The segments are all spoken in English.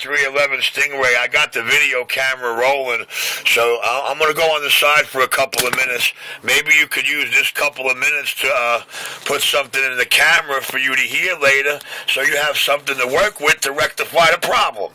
T.G.I.F.O.G.F Stingray. I got the video camera rolling, so I'm going to go on the side for a couple of minutes. Maybe you could use this couple of minutes to put something in the camera for you to hear later, so you have something to work with to rectify the problem.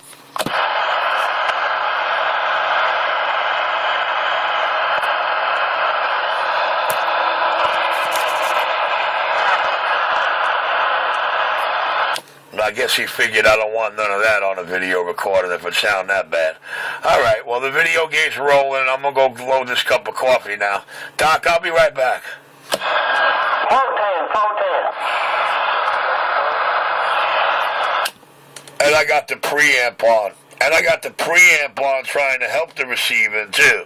I guess he figured I don't want none of that on a video recording if it sound that bad. All right, well, the video game's rolling. I'm going to go load this cup of coffee now. Doc, I'll be right back. 410. And I got the preamp on. And I got the preamp on trying to help the receiving, too.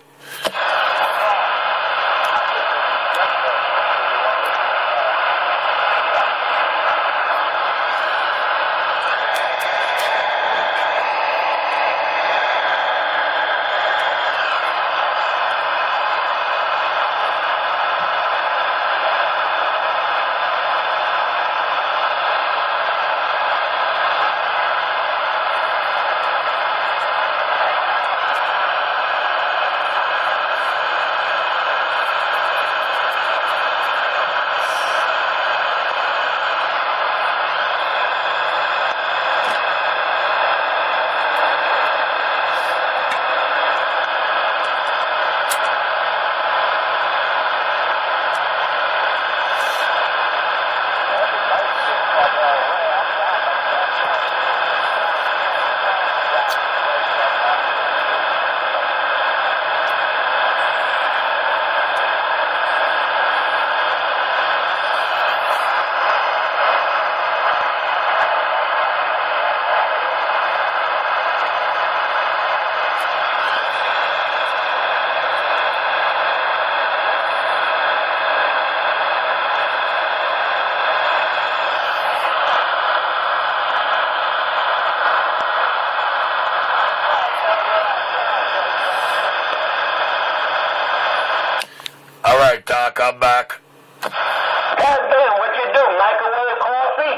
Doc, I'm back. Goddamn, what you do? Microwave coffee?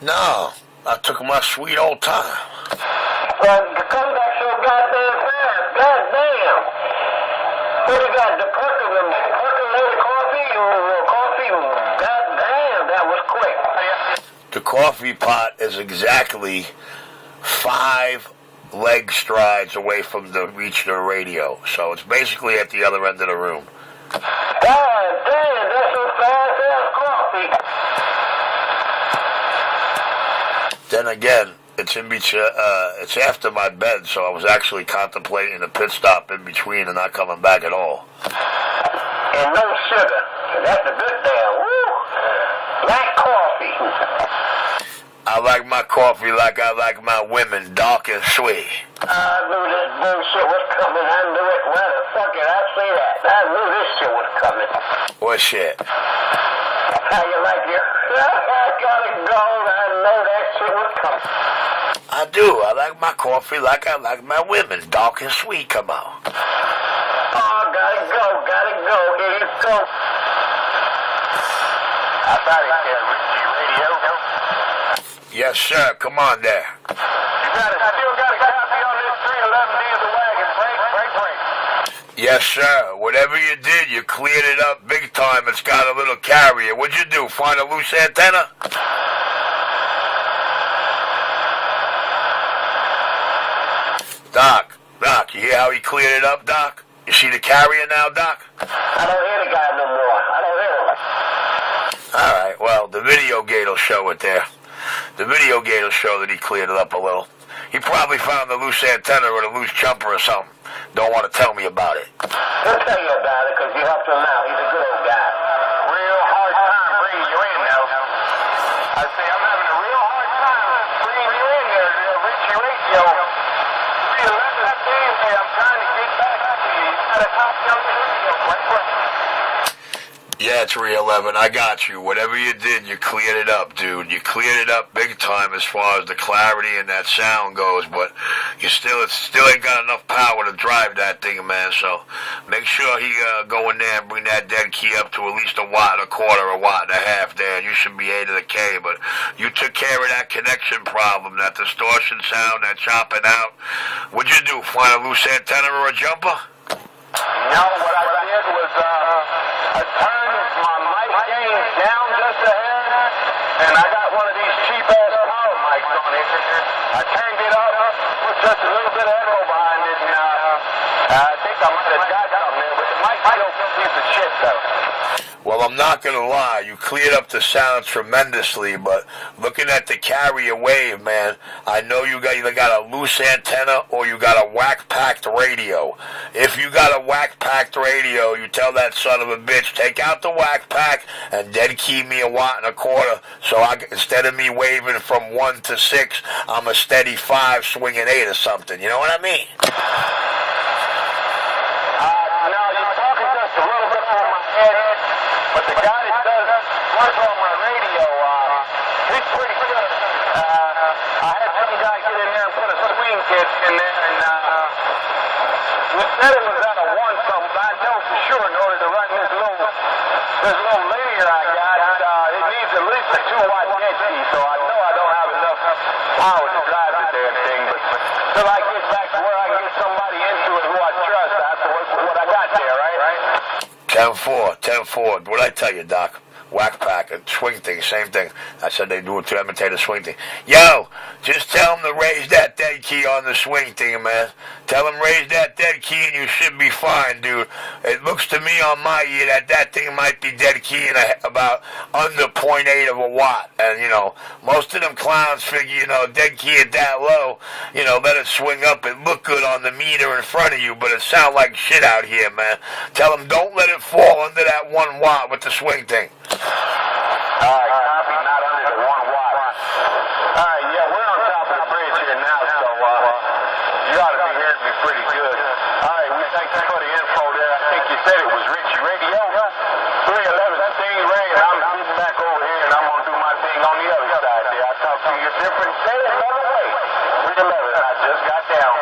No, I took my sweet old time. Well, you come back so goddamn fast. Goddamn. What you got? The percolated coffee or coffee? Goddamn, that was quick. The coffee pot is exactly 5 leg strides away from the reach of the radio, so it's basically at the other end of the room. God damn, that's some fast-ass coffee. Then again, it's in between. It's after my bed, so I was actually contemplating a pit stop in between and not coming back at all. And no sugar. That's a good damn. Woo! Black coffee. I like my coffee like I like my women, dark and sweet. I knew this bullshit was coming. I knew it. Why the fuck did I say that? I knew this shit was coming. What shit? How you like it? I gotta go. I know that shit was coming. I do. I like my coffee like I like my women, dark and sweet. Come on. Oh, gotta go. Here you go. I thought it said Richie Radio. Yes, sir. Come on there. You still got a copy on this 311D of the wagon. Break. Yes, sir. Whatever you did, you cleared it up big time. It's got a little carrier. What'd you do? Find a loose antenna? Doc, you hear how he cleared it up, Doc? You see the carrier now, Doc? I don't hear the guy no more. I don't hear him. All right, well, the video gate will show it there. The video gate will show that he cleared it up a little. He probably found the loose antenna or the loose jumper or something. Don't want to tell me about it. He'll tell you about it because you helped him out. He's a good old guy. Real hard time bringing you in, though. I say I'm having a real hard time bringing you in there, Richie Radio. 311D, I'm trying to get back to you. You got a copy on the radio. Right. Yeah, 311. I got you. Whatever you did, you cleared it up, dude. You cleared it up big time as far as the clarity and that sound goes, but it still ain't got enough power to drive that thing, man. So make sure he go in there and bring that dead key up to at least 1.25 watts, 1.5 watts there. You should be A to the K, but you took care of that connection problem, that distortion sound, that chopping out. What'd you do, find a loose antenna or a jumper? No, what I did was I turned my mic gain down just a hair, and I got one of these cheap-ass power mics on it. I turned it up, put just a little bit of echo behind it, and I think I might have got something there, but the mic still a piece of shit, though. Well, I'm not going to lie. You cleared up the sound tremendously, but looking at the carrier wave, man, I know you got either got a loose antenna or you got a whack-packed radio. If you got a whack-packed radio, you tell that son of a bitch, take out the whack-pack and dead key me 1.25 watts, so instead of me waving from 1 to 6, I'm a steady 5 swinging 8 or something. You know what I mean? No, you're talking just a little bit over my head. But the guy that does work on my radio, he's pretty good. I had some guy get in there and put a swing kit in there, and he said it was at a 1 something, but I know for sure in order to run this little linear I got, it needs at least a 2-watt dead key, so I know I don't have enough power to drive the damn thing, but till I get back to where I can get somebody into it who I trust, I have to work with what I got there, right? 10-4. What'd I tell you, Doc? Whack pack, a swing thing, same thing. I said they do it to imitate a swing thing. Yo, just tell them to raise that dead key on the swing thing, man. Tell them raise that dead key and you should be fine, dude. It looks to me on my ear that thing might be dead key in about under 0.8 of a watt. And, most of them clowns figure, dead key at that low, let it swing up. It look good on the meter in front of you, but it sound like shit out here, man. Tell them don't let it fall under that 1 watt with the swing thing. Alright, copy, not under the 1 watt. Alright, yeah, we're on top of the bridge here now, so you ought to be hearing me pretty good. Alright, we thank you for the info there. I think you said it was Richie Radio, 311 Stingray, and I'm sitting back over here, and I'm going to do my thing on the other side there. I'll talk to you different, say it another way. 311, I just got down.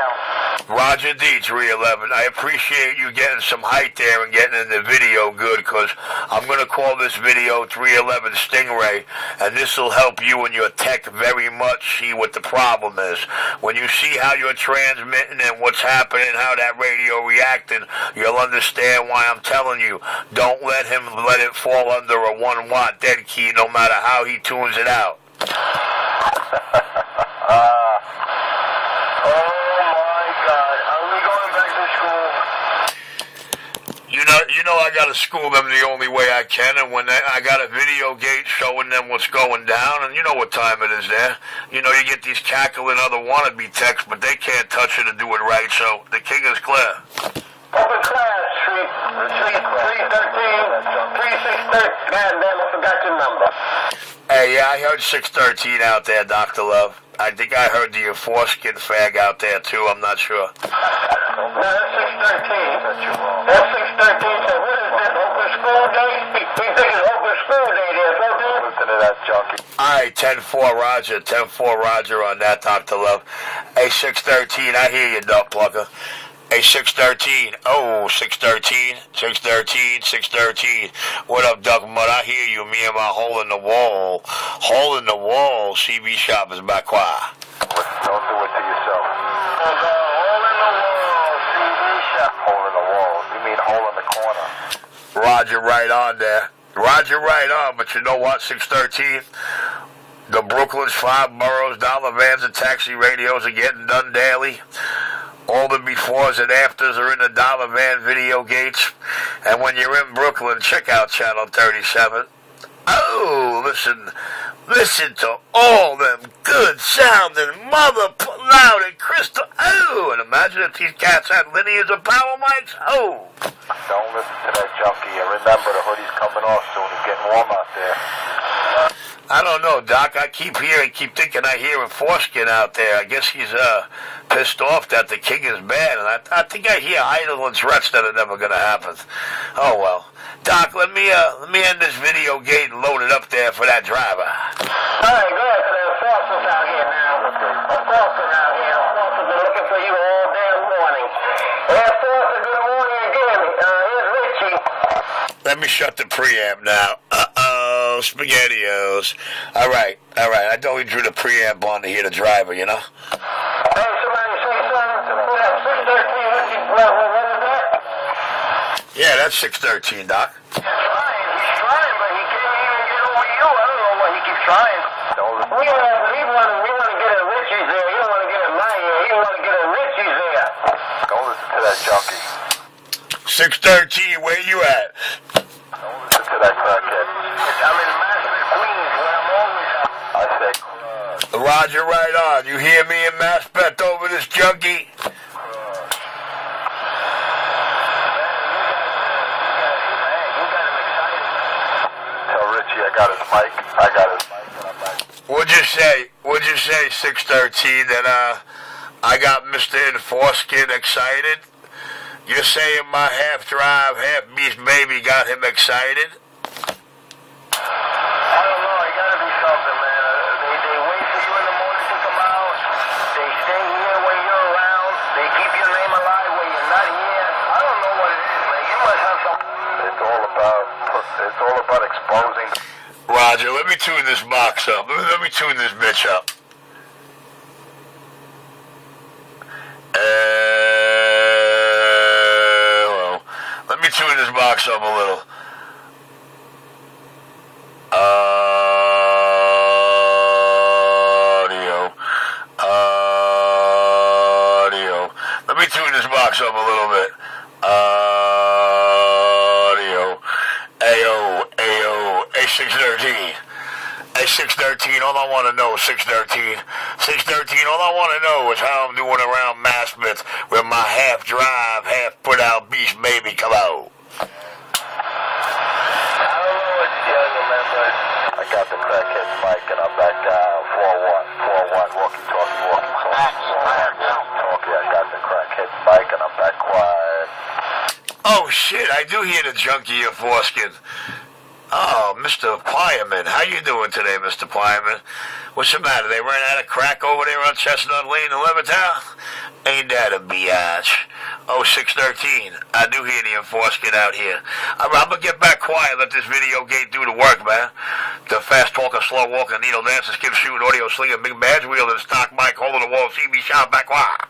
Roger D, 311. I appreciate you getting some height there and getting in the video good, because I'm going to call this video 311 Stingray, and this will help you and your tech very much see what the problem is. When you see how you're transmitting and what's happening, how that radio reacting, you'll understand why I'm telling you, don't let him let it fall under a 1 watt dead key no matter how he tunes it out. I got to school them the only way I can, and when I got a video gate showing them what's going down, and you know what time it is there. You get these cackling other wannabe techs, but they can't touch it and do it right, so the king is clear. Open class, Street 313, 3613. Man, I forgot your number. Hey, yeah, I heard 613 out there, Dr. Love. I think I heard the foreskin fag out there, too. I'm not sure. No, that's 613. That's 613. So what is this, open school day? We think it's open school day there, so dude. Listen to that junkie. All right, 10-4 Roger. 10-4 Roger on that, Dr. Love. Hey, 613, I hear you, duck plucker. Hey, 613. Oh, 613. 613. 613. What up, Duck Mud? I hear you. Me and my hole in the wall. Hole in the wall. CB shop is back. Don't do it to yourself. Hole in the wall. CB shop. Hole in the wall. You mean hole in the corner. Roger, right on there. Roger, right on. But you know what, 613? The Brooklyn's 5 boroughs, dollar vans, and taxi radios are getting done daily. All the befores and afters are in the dollar van video gates. And when you're in Brooklyn, check out Channel 37. Oh, listen to all them good sounding loud and crystal. Oh, and imagine if these cats had linears of power mics. Oh. Don't listen to that junkie. And remember, the hoodie's coming off soon. It's getting warm out there. I don't know, Doc. I keep thinking I hear a foreskin out there. I guess he's pissed off that the king is bad, and I think I hear idle and threats that are never going to happen. Oh, well. Doc, let me end this video gate and load it up there for that driver. All right, go ahead. So there's forces out here now. Forces out here. Forces been looking for you all damn morning. There's forces. Good morning again. Here's Richie. Let me shut the preamp now. Uh-oh, SpaghettiOs. All right. I only drew the preamp on to hear the driver, you know? Hey, somebody say something? Who that 613 Richie? What is that? Yeah, that's 613, Doc. He's trying, but he can't even get over you. I don't know what he keeps trying. We want to get at Richie's there. You don't want to get at my ear. You want to get at Richie's there. Don't listen to that junkie. 613, where you at? Don't listen to that crackhead. I'm in Maspeth, Queens, where I'm always at. I say, Roger, right on. You hear me in Maspeth over this junkie? tell Richie I got his mic. I got his mic and I'm back. What'd you say, 613, that I got Mr. Enforskin excited? You're saying my half drive, half beast baby got him excited? I don't know. It got to be something, man. They wait for you in the morning to come out. They stay here when you're around. They keep your name alive when you're not here. I don't know what it is, man. You must have something. It's all about exposing. Roger, let me tune this box up. Let me tune this bitch up. Well, let me tune this box up a little. Audio. Let me tune this box up a little bit. Audio. Ayo. A613. A613, all I want to know is 613. 613, all I want to know is how I'm doing around Maspeth with my half drive, half put out beast baby come out. I don't know what to tell you, man, but I got the crackhead mic and I'm back down. 4-1, walkie-talkie. I got the crackhead mic and I'm back quiet. Oh shit, I do hear the junkie of Forskin. Oh, Mr. Pyerman, how you doing today, Mr. Pyerman? What's the matter? They ran out of crack over there on Chestnut Lane in Levittown? Ain't that a biatch? Oh, 613. I do hear the Enforskin out here. I'm gonna get back quiet, let this video gate do the work, man. The fast talker, slow walker, needle dancer, skip shooting, audio slinger, big badge wheel, and stock mic, hole in the wall, CB shot back quiet.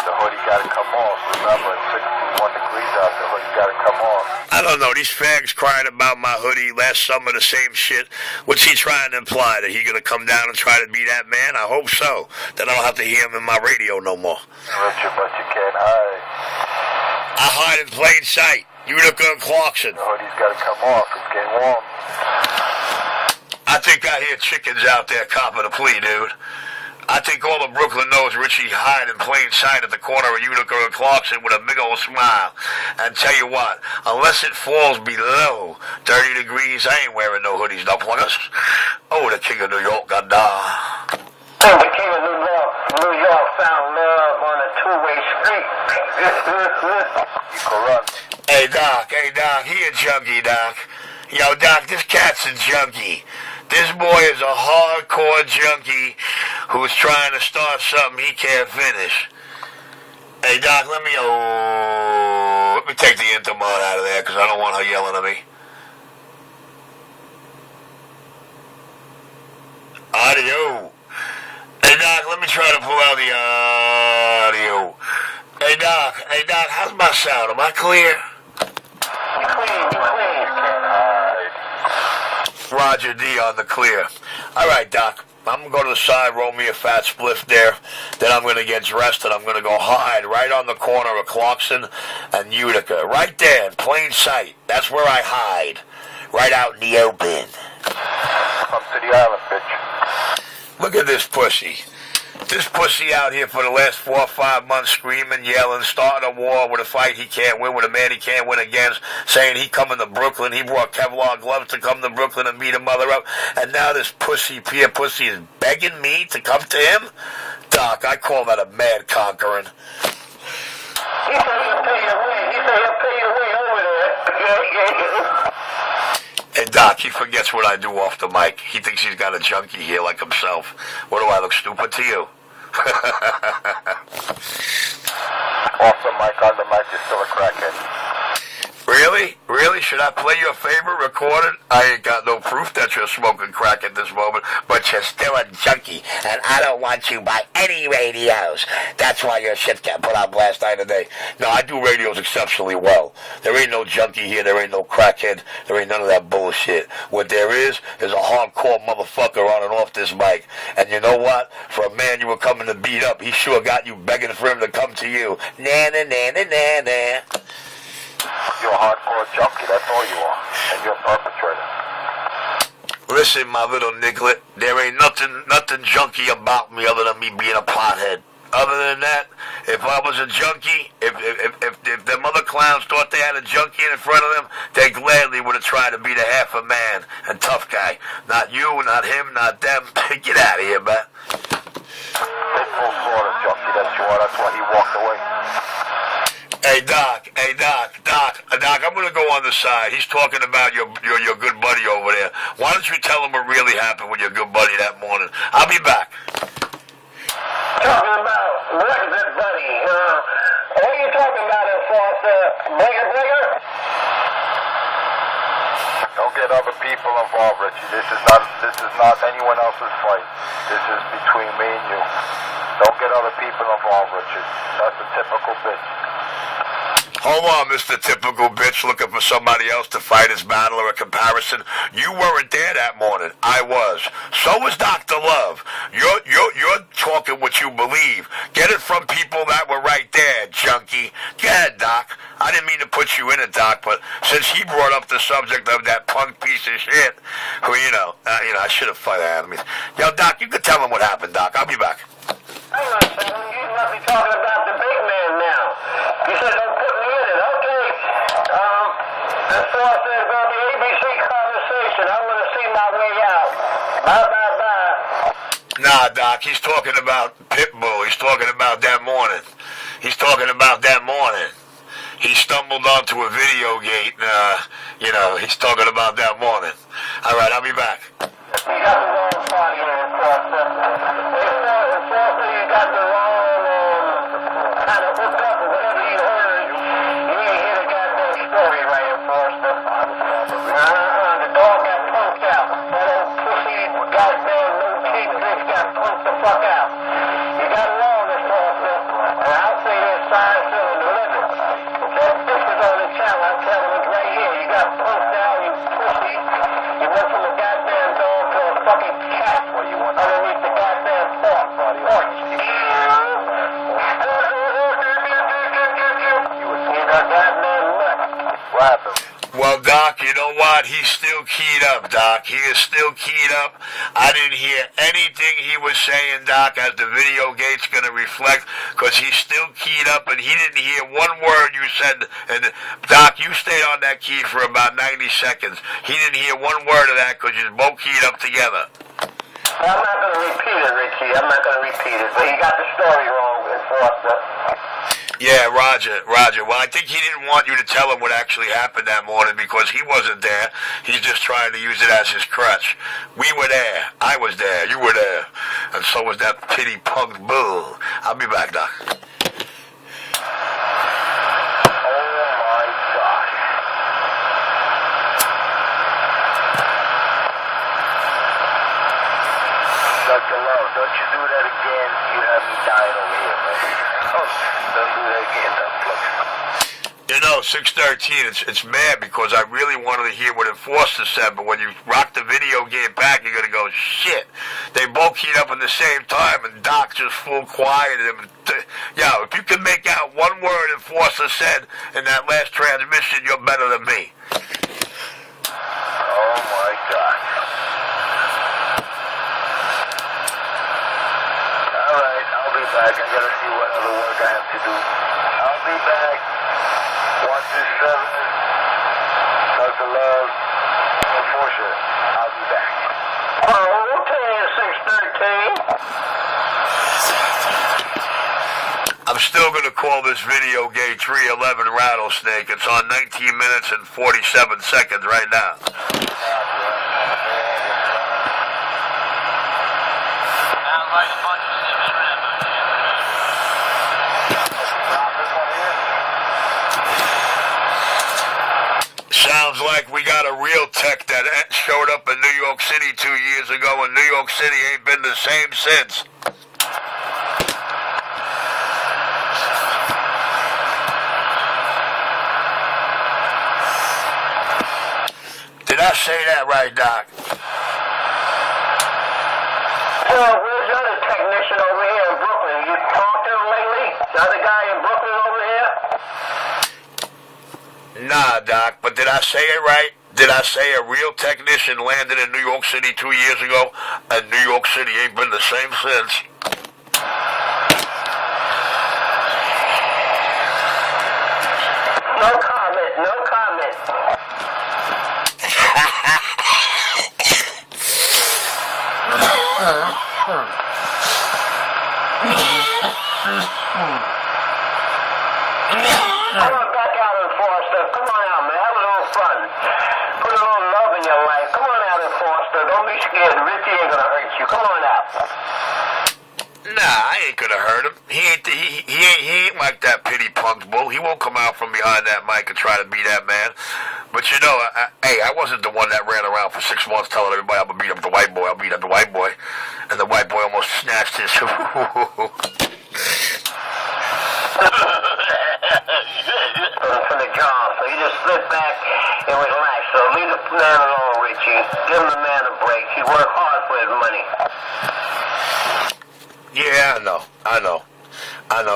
The hoodie gotta come off. Remember, it's 61 degrees out. The hoodie gotta come off. I don't know. These fags crying about my hoodie last summer, the same shit. What's he trying to imply? That he gonna come down and try to be that man? I hope so. Then I don't have to hear him in my radio no more. Richard, but you can't hide. I hide in plain sight. Utica and Clarkson. The hoodie's gotta come off. It's getting warm. I think I hear chickens out there copping a plea, dude. I think all of Brooklyn knows Richie hide in plain sight at the corner of Utica and Clarkson with a big old smile. And tell you what, unless it falls below 30 degrees, I ain't wearing no hoodies, no pluggers. Oh, the king of New York, goddamn. the king of New York found love on a two-way street. You can run. Hey, Doc, he a junkie, Doc. Yo, Doc, this cat's a junkie. This boy is a hardcore junkie who's trying to start something he can't finish. Hey, Doc, let me take the Intermon out of there because I don't want her yelling at me. Audio. Hey, Doc, let me try to pull out the audio. Hey, Doc, how's my sound? Am I clear? You clean. Roger D on the clear. All right, Doc. I'm going to go to the side, roll me a fat spliff there. Then I'm going to get dressed and I'm going to go hide right on the corner of Clarkson and Utica. Right there in plain sight. That's where I hide. Right out in the open. Come to the island, bitch. Look at this pussy. This pussy out here for the last 4 or 5 months screaming, yelling, starting a war with a fight he can't win, with a man he can't win against, saying he coming to Brooklyn. He brought Kevlar gloves to come to Brooklyn and beat a mother up. And now this pussy, Pierre Pussy, is begging me to come to him? Doc, I call that a mad conquering. He said he'll pay your way. He said he'll pay your way over there. Hey, Doc, he forgets what I do off the mic. He thinks he's got a junkie here like himself. What do I look stupid to you? Off the mic, on the mic, you're still a crackhead. Really? Really? Should I play your favorite recorded? I ain't got no proof that you're smoking crack at this moment, but you're still a junkie, and I don't want you by any radios. That's why your shit got put on blast night and day. No, I do radios exceptionally well. There ain't no junkie here, there ain't no crackhead, there ain't none of that bullshit. What there is a hardcore motherfucker on and off this mic. And you know what? For a man you were coming to beat up, he sure got you begging for him to come to you. Na-na-na-na-na-na. You're a hardcore junkie, that's all you are. And you're a perpetrator. Listen, my little niglet, there ain't nothing junky about me other than me being a pothead. Other than that, if I was a junkie, if them other clowns thought they had a junkie in front of them, they gladly would have tried to be the half a man and tough guy. Not you, not him, not them. Get out of here, man. They full sort of junkie that you are, that's why he walked away. Hey, Doc, I'm going to go on the side. He's talking about your good buddy over there. Why don't you tell him what really happened with your good buddy that morning? I'll be back. Talking about what good buddy? What are you talking about, Enforcer? Bigger? Don't get other people involved, Richie. This is not anyone else's fight. This is between me and you. Don't get other people involved, Richard. That's a typical bitch. Hold on, Mr. Typical Bitch, looking for somebody else to fight his battle or a comparison. You weren't there that morning. I was. So was Dr. Love. You're talking what you believe. Get it from people that were right there, junkie. Go ahead, Doc. I didn't mean to put you in it, Doc, but since he brought up the subject of that punk piece of shit, who, I should have fired at him. Yo, Doc, you could tell him what happened, Doc. I'll be back. Hang on a second. You must be talking about the big man now. You said don't put me in it. Okay. Enforcer, there's going to be ABC conversation. I'm going to see my way out. Bye. Nah, Doc, he's talking about Pitbull. He's talking about that morning. He stumbled onto a video gate, he's talking about that morning. All right, I'll be back. You got the wrong party here, Enforcer. Enforcer, you got the wrong kind of hooked up or whatever you heard. You ain't hear the goddamn story right, Enforcer. The dog got punked out. That old pussy goddamn no-teeth bitch got punked the fuck out. You got it wrong, Enforcer. And I'll say this, sign, seal, and deliver. That bitch is on the channel. I'm telling it right here. You got punked out, you pussy. You went from a goddamn dog to a fucking cat underneath the goddamn porch. You got goddamn nuts. What happened? Well, Doc, you know what? He's still keyed up, Doc. He is still keyed up. I didn't hear anything he was saying, Doc, as the video gate's going to reflect, because he's still keyed up, and he didn't hear one word you said. And, Doc, you stayed on that key for about 90 seconds. He didn't hear one word of that because you're both keyed up together. I'm not going to repeat it, Richie. I'm not going to repeat it. But you got the story wrong, Enforcer. Yeah, Roger. Well, I think he didn't want you to tell him what actually happened that morning because he wasn't there. He's just trying to use it as his crutch. We were there. I was there. You were there. And so was that pity punk bull. I'll be back, Doc. Dr. Love, don't you do that again. You have me dying over here, man. Don't do that again, Dr. 613, it's mad because I really wanted to hear what Enforcer said, but when you rock the video game back, you're going to go, shit. They both keyed up at the same time, and Doc just full quieted him. If you can make out one word Enforcer said in that last transmission, you're better than me. Oh, my God. All right, I'll be back. I got to see what other work I have to do. I'll be back. 127, Dr. Love, Enforcer. I'll be back. Okay, 613. I'm still going to call this video gay 311 Rattlesnake. It's on 19 minutes and 47 seconds right now. Sounds like we got a real tech that showed up in New York City 2 years ago, and New York City ain't been the same since. Did I say that right, Doc? Where's the other technician over here in Brooklyn? You talked to him lately? The other guy in Brooklyn over here? Nah, Doc, but did I say it right? Did I say a real technician landed in New York City 2 years ago, and New York City ain't been the same since? No comment, no comment. Come on back out and Foster. Come on out, man. Have a little fun. Put a little love in your life. Come on out and Foster. Don't be scared. Richie ain't gonna hurt you. Come on out. Nah, I ain't gonna hurt him. He ain't like that pity punk bull. He won't come out from behind that mic and try to be that man. But you know, I wasn't the one that ran around for 6 months telling everybody I'm gonna beat up the white boy. I'll beat up the white boy, and the white boy almost snatched his. For the job, so you just sit back and relax. So leave the man alone, Richie. Give the man a break. He worked hard for his money. Yeah, I know.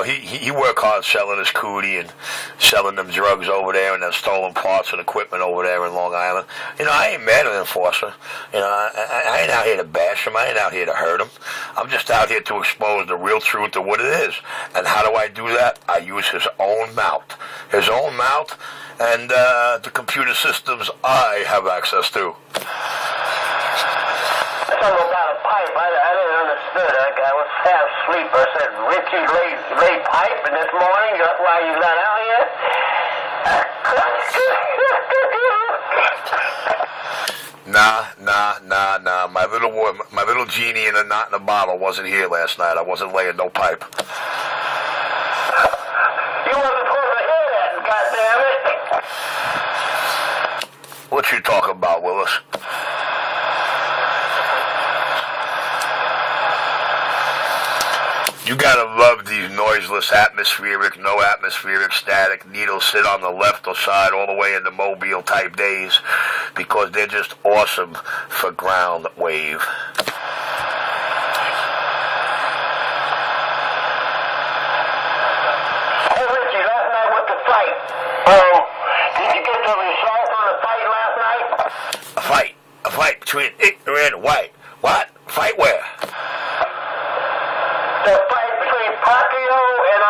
He worked hard selling his cootie and selling them drugs over there and them stolen parts and equipment over there in Long Island. You know, I ain't mad at the enforcer. You know, I ain't out here to bash him. I ain't out here to hurt him. I'm just out here to expose the real truth of what it is. And how do I do that? I use his own mouth. His own mouth and the computer systems I have access to. Something about a pipe. I didn't understand. I was half asleep. I said, Richie laid pipe, and this morning, that's why you not out here? Nah. My little genie in a knot in a bottle wasn't here last night. I wasn't laying no pipe. You wasn't supposed to hear that, goddammit. What you talking about, Willis? You gotta love these noiseless, atmospheric, no atmospheric, static needles sit on the left or side all the way into Mobile type days because they're just awesome for ground wave. Hey Richie, last night with the fight, did you get the result on the fight last night? A fight between ignorant and white. What? Fight where? The fight between Pacquiao and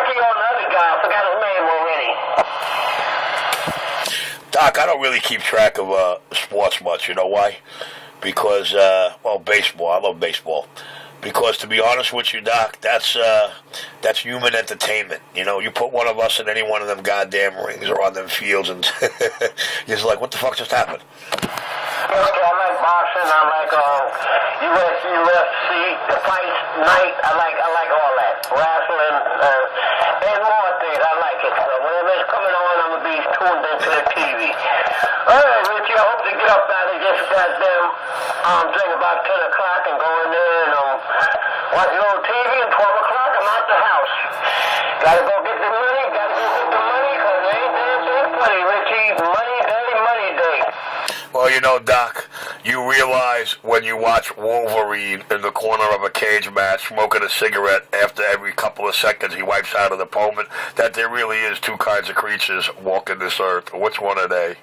the other guy, I forgot his name already. Doc, I don't really keep track of sports much. You know why? Because baseball. I love baseball. Because to be honest with you, Doc, that's human entertainment. You know, you put one of us in any one of them goddamn rings or on them fields, and you're just like, what the fuck just happened? Okay, I like boxing. I like UFC, the fight night. I like all that. Wrestling, and more things. I like it. So whenever it's coming on, I'm gonna be tuned into the TV. All right, Richie. I hope to get up out of this goddamn thing about 10 o'clock and go in there and watch a little TV. And 12 o'clock, I'm out the house. Gotta go get the money. Cause it ain't damn thing funny, Richie. Money day. Well, you know, Doc, you realize when you watch Wolverine in the corner of a cage match smoking a cigarette after every couple of seconds he wipes out an opponent that there really is two kinds of creatures walking this earth. Which one are they?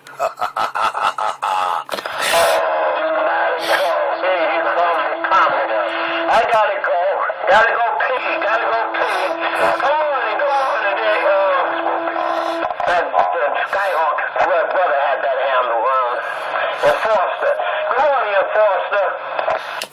I gotta go. Gotta go pee. Go on and that Skyhawk brother had that handle. And Foster. Good morning, Foster.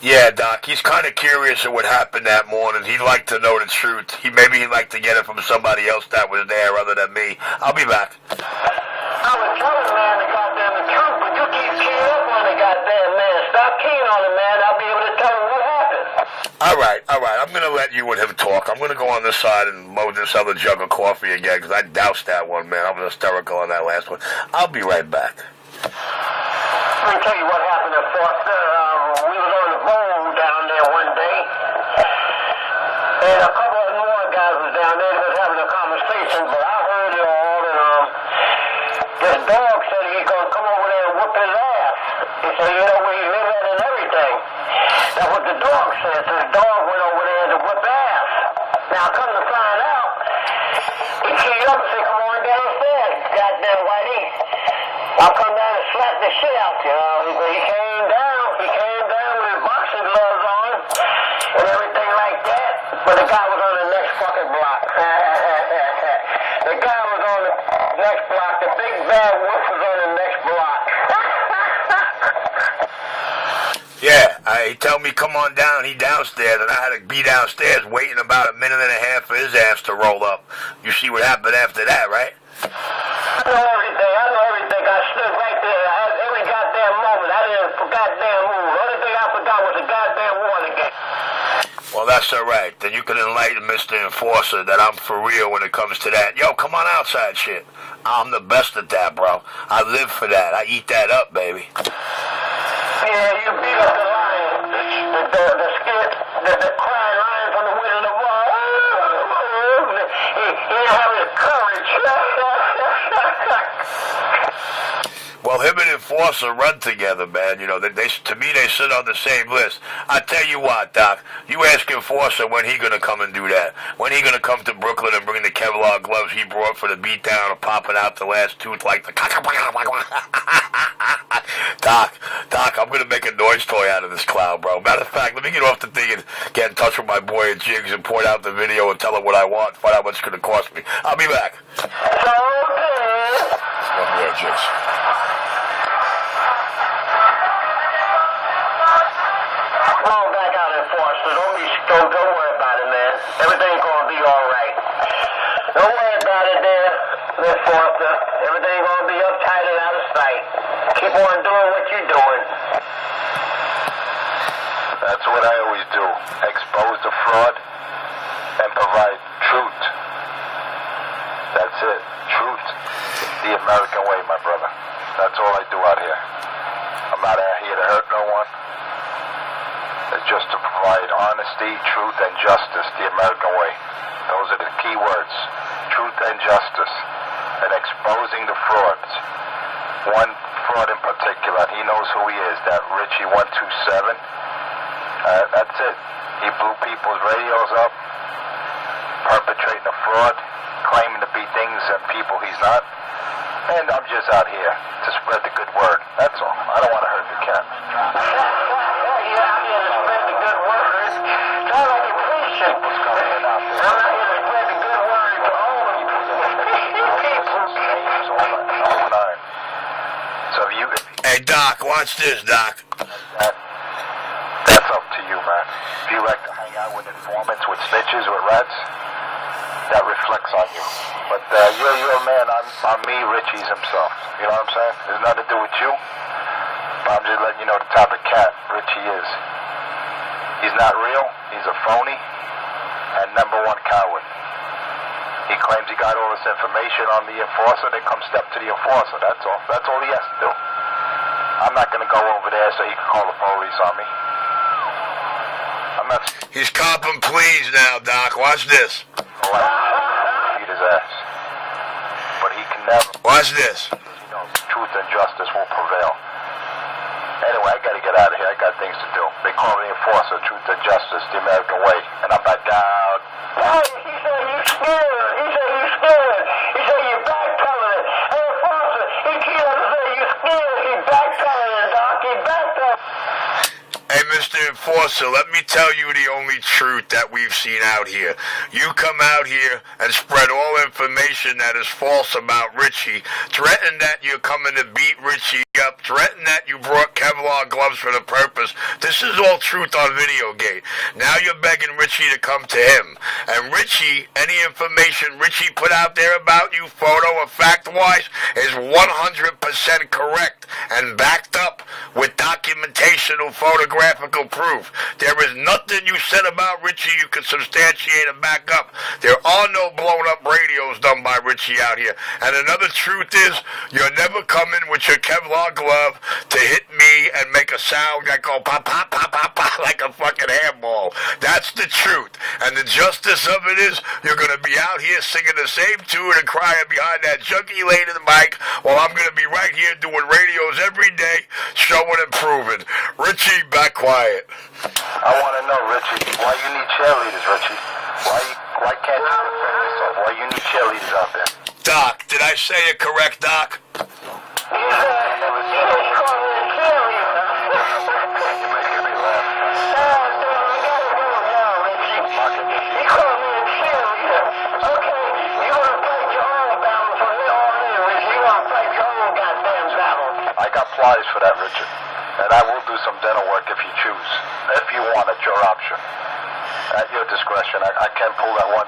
Yeah, Doc, he's kind of curious of what happened that morning. He'd like to know the truth. Maybe he'd like to get it from somebody else that was there other than me. I'll be back. I was telling man the goddamn the truth, but you keep keying up on the goddamn man. Stop keying on him, man. I'll be able to tell him what happened. All right. I'm going to let you and him talk. I'm going to go on this side and mow this other jug of coffee again, because I doused that one, man. I was hysterical on that last one. I'll be right back. Let me tell you what happened at Foster. We was on the bowl down there one day, and a couple of more guys was down there that was having a conversation, but I heard it all, and this dog said he's going to come over there and whoop his ass. He said, you know, where he live at and everything. That's what the dog said, so the dog went over there to whip ass. Now, come to find out, he keyed up and said, come on downstairs, goddamn whitey. I'll come down and slap the shit out you. He came down with his boxing gloves on and everything like that. But the guy was on the next fucking block. The guy was on the next block. The big bad wolf was on the next block. Yeah, he told me come on down. He downstairs, and I had to be downstairs waiting about a minute and a half for his ass to roll up. You see what happened after that, right? I know everything. I stood right there. I had every goddamn moment. I didn't goddamn move. The only thing I forgot was the goddamn water game. Well, that's all right. Then you can enlighten Mr. Enforcer that I'm for real when it comes to that. Yo, come on outside shit. I'm the best at that, bro. I live for that. I eat that up, baby. Yeah, you beat up the lion. The crying lion from the Wizard of Oz. He didn't have his courage. Well, him and Enforcer run together, man. You know, to me, they sit on the same list. I tell you what, Doc, you ask Enforcer when he gonna come and do that. When he gonna come to Brooklyn and bring the Kevlar gloves he brought for the beatdown and popping out the last tooth like the Doc, I'm gonna make a noise toy out of this clown, bro. Matter of fact, let me get off the thing and get in touch with my boy at Jigs and point out the video and tell him what I want, find out what it's gonna cost me. I'll be back. One more, Jigs. Don't worry about it, man. Everything's gonna be all right. Don't worry about it there, Miss Foster. Everything's gonna be uptight and out of sight. Keep on doing what you're doing. That's what I always do. Expose the fraud and provide truth. That's it. Truth. The American way, my brother. That's all I do out here. I'm not out here to hurt no one. It's just to provide honesty, truth, and justice the American way. Those are the key words. Truth and justice. And exposing the frauds. One fraud in particular, he knows who he is, that Richie 127. That's it. He blew people's radios up, perpetrating a fraud, claiming to be things and people he's not. And I'm just out here to spread the good word. That's all. I don't want to hurt the cat. Hey, Doc, watch this, Doc. That's up to you, man. If you like to hang out with informants, with snitches, with rats, that reflects on you. But you're a man on me, Richie's himself. You know what I'm saying? There's nothing to do with you. But I'm just letting you know the type of cat Richie is. He's not real. He's a phony. And #1 coward. He claims he got all this information on the enforcer, then come step to the enforcer. That's all. That's all he has to do. I'm not going to go over there so he can call the police on me. I'm not... He's copping pleas now, Doc. Watch this. Beat his ass. But he can never... Watch this. You know, truth and justice will prevail. Anyway, I got to get out of here. I got things to do. They call me enforcer, truth and justice, the American way. And I'm back down. Hey, he said you scared. He said you scared. He said you backpedaling it. Hey, enforcer, he keep on saying you scared. He backpedaling it, Doc. He backpedaling. Hey, Mr. Enforcer, let me tell you the only truth that we've seen out here. You come out here and spread all information that is false about Richie, threaten that you're coming to beat Richie up, threatened that you brought Kevlar gloves for the purpose. This is all truth on Videogate. Now you're begging Richie to come to him. And Richie, any information Richie put out there about you, photo or fact-wise, is 100% correct and backed up with documentational photographical proof. There is nothing you said about Richie you can substantiate and back up. There are no blown-up radios done by Richie out here. And another truth is, you're never coming with your Kevlar glove to hit me and make a sound that go pop, pop, pop, pop, pop, like a fucking handball. That's the truth. And the justice of it is, you're going to be out here singing the same tune and crying behind that junkie lady in the mic, while I'm going to be right here doing radios every day, showing and proving. Richie, back quiet. I want to know, Richie, why you need cheerleaders, Richie? Why can't you defend yourself? Why you need cheerleaders out there? Doc, did I say it correct, Doc? I got pliers for that, Richard. And I will do some dental work if you choose. If you want, it's your option. At your discretion. I can't pull that one.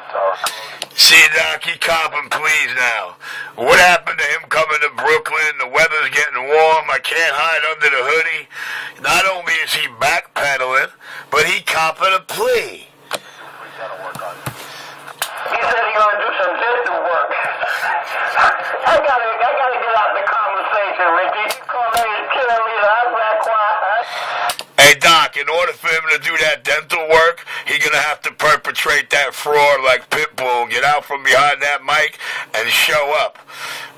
See, Doc, you copping, please now. What happened to him coming to Brooklyn? The weather's getting warm. I can't hide under the hoodie. Not only is he backpedaling, but he copping a plea. He said he gonna do some dental work. I gotta get out the conversation, Ricky. You call me a cheerleader, I'm that quiet. Hey, Doc, in order for him to do that dental work, he's gonna have to perpetrate that fraud like Pitbull, get out from behind that mic and show up.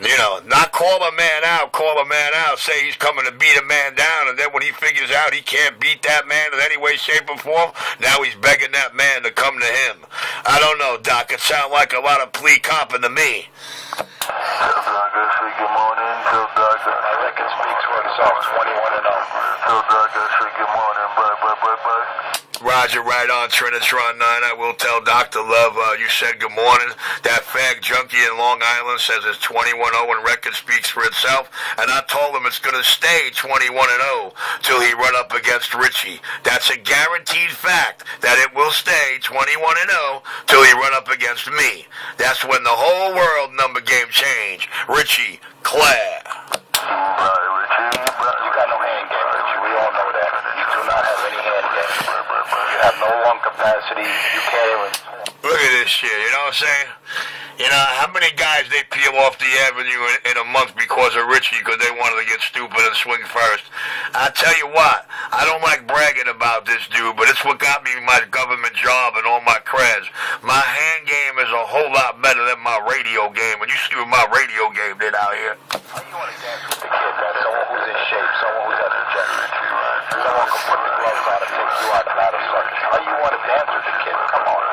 You know, not call a man out, say he's coming to beat a man down, and then when he figures out he can't beat that man in any way, shape, or form, now he's begging that man to come to him. I don't know, Doc, it sounds like a lot of plea copping to me. Good morning. My record speaks for itself, 21-0. Good morning, bye. Roger, right on, Trinitron 9. I will tell Dr. Love you said good morning. That fag junkie in Long Island says it's 21-0 and record speaks for itself. And I told him it's going to stay 21-0 till he run up against Richie. That's a guaranteed fact that it will stay 21-0 till he run up against me. That's when the whole world number game change. Richie, Claire. Right, Richie. You got no hand game, Richie. We all know that. You do not have any hand game. You have no lung capacity. You can't even... Look at this shit, you know what I'm saying? You know, how many guys they peel off the avenue in a month because of Richie because they wanted to get stupid and swing first? I tell you what, I don't like bragging about this dude, but it's what got me my government job and all my creds. My hand game is a whole lot better than my radio game, and you see what my radio game did out here. How you want to dance with the kid, man? Someone who's in shape, someone who's at the gym. Someone can put the gloves on and take you out and out of circus. How you want to dance with the kid? Come on.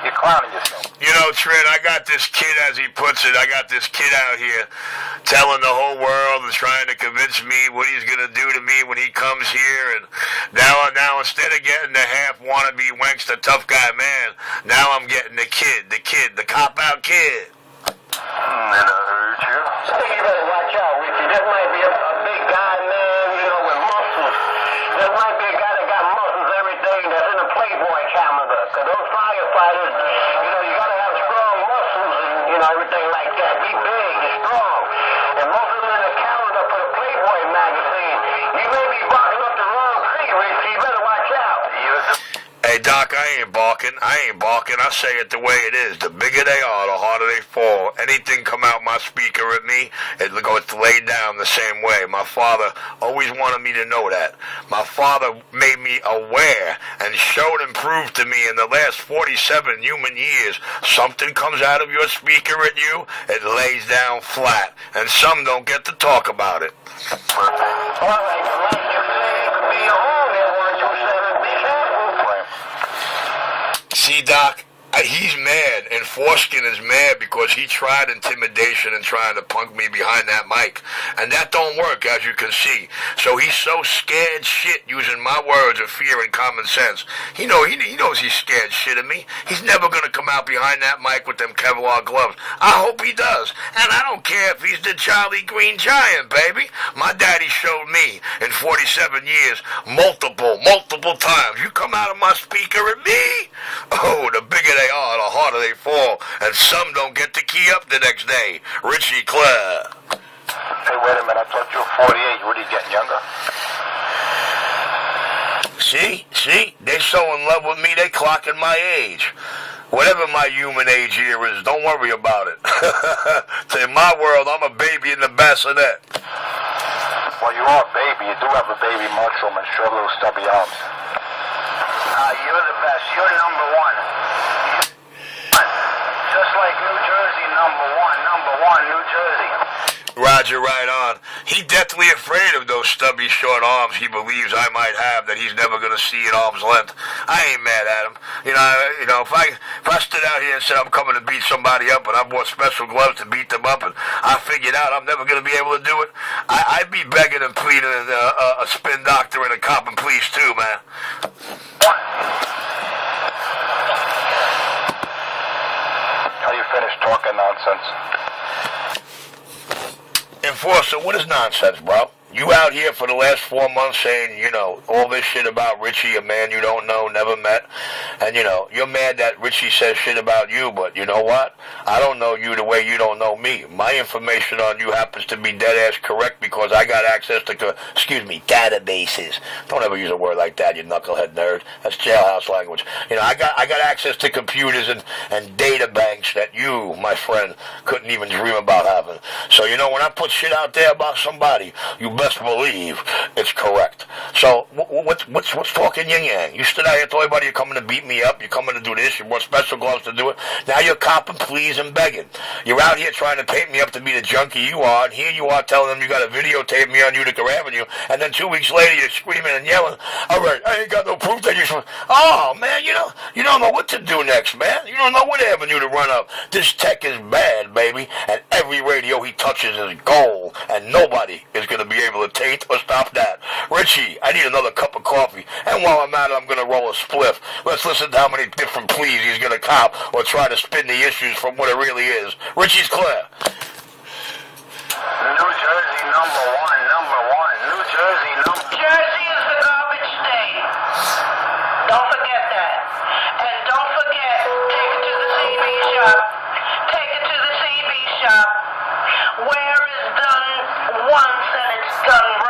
You're clowning yourself. You know, Trent, I got this kid, as he puts it, I got this kid out here telling the whole world and trying to convince me what he's going to do to me when he comes here. And now instead of getting the half wannabe wankster tough guy man, now I'm getting the kid, the cop-out kid. And I heard you. I think you better watch out, Richie. This might be a big guy, man, you know, with muscles. This might be a guy that got muscles, everything that's in a Playboy calendar. Because those firefighters, you know, you got to have strong muscles and, you know, everything like that. Be big and strong. And most of them in the calendar for the Playboy magazine. You may be barking up the wrong tree, Richie. You better watch out. Hey, Doc, I ain't barking. I say it the way it is. The bigger they are, the harder they fall. Anything come out my speaker at me, it's laid down the same way. My father always wanted me to know that. My father made me aware and showed and proved to me in the last 47 human years, something comes out of your speaker at you, it lays down flat. And some don't get to talk about it. All right, like you say, it could be your own there, 127. Be careful. See, Doc, He's mad, and Foreskin is mad because he tried intimidation and trying to punk me behind that mic, and that don't work, as you can see. So he's so scared shit, using my words of fear and common sense. He knows he's scared shit of me. He's never gonna come out behind that mic with them Kevlar gloves. I hope he does, and I don't care if he's the Jolly Green Giant, baby. My daddy showed me in 47 years multiple times. You come out of my speaker at me, oh, the bigger they are, the harder they fall, and some don't get to key up the next day. Richie Clare. Hey, wait a minute. I thought you were 48. You really getting younger? See? They so in love with me, they clocking my age. Whatever my human age here is, don't worry about it. So in my world, I'm a baby in the bassinet. Well, you are a baby. You do have a baby mushroom and short little stubby arms. You're the best. You're number one. Just like New Jersey, number one, New Jersey. Roger, right on. He's deathly afraid of those stubby short arms he believes I might have that he's never going to see at arm's length. I ain't mad at him. You know, if I stood out here and said I'm coming to beat somebody up and I bought special gloves to beat them up and I figured out I'm never going to be able to do it, I'd be begging and pleading a spin doctor and a cop and police too, man. How do you finish talking nonsense? Enforcer, what is nonsense, bro? You out here for the last 4 months saying, all this shit about Richie, a man you don't know, never met. And, you're mad that Richie says shit about you, but you know what? I don't know you the way you don't know me. My information on you happens to be dead-ass correct because I got access to, databases. Don't ever use a word like that, you knucklehead nerd. That's jailhouse language. I got access to computers and data banks that you, my friend, couldn't even dream about having. So, when I put shit out there about somebody, you best believe it's correct. So what's talking yin yang? You stood out here told everybody you're coming to beat me up, you're coming to do this, you bought special gloves to do it. Now you're copping pleas and begging. You're out here trying to paint me up to be the junkie you are, and here you are telling them you got to videotape me on Utica Avenue, and then 2 weeks later you're screaming and yelling, all right, I ain't got no proof that you're... Oh, man, you don't know what to do next, man. You don't know what avenue to run up. This tech is bad, baby, and every radio he touches is gold, and nobody is going to be able to taint or stop that. Richie, I need another cup of coffee, and while I'm at it, I'm going to roll a spliff. Let's listen to how many different pleas he's going to cop or try to spin the issues from what it really is. Richie's clear. New Jersey, number one. New Jersey, Jersey is the garbage state. Don't forget that. And don't forget, take it to the CB shop. Take it to the CB shop. Where is done once and it's done right.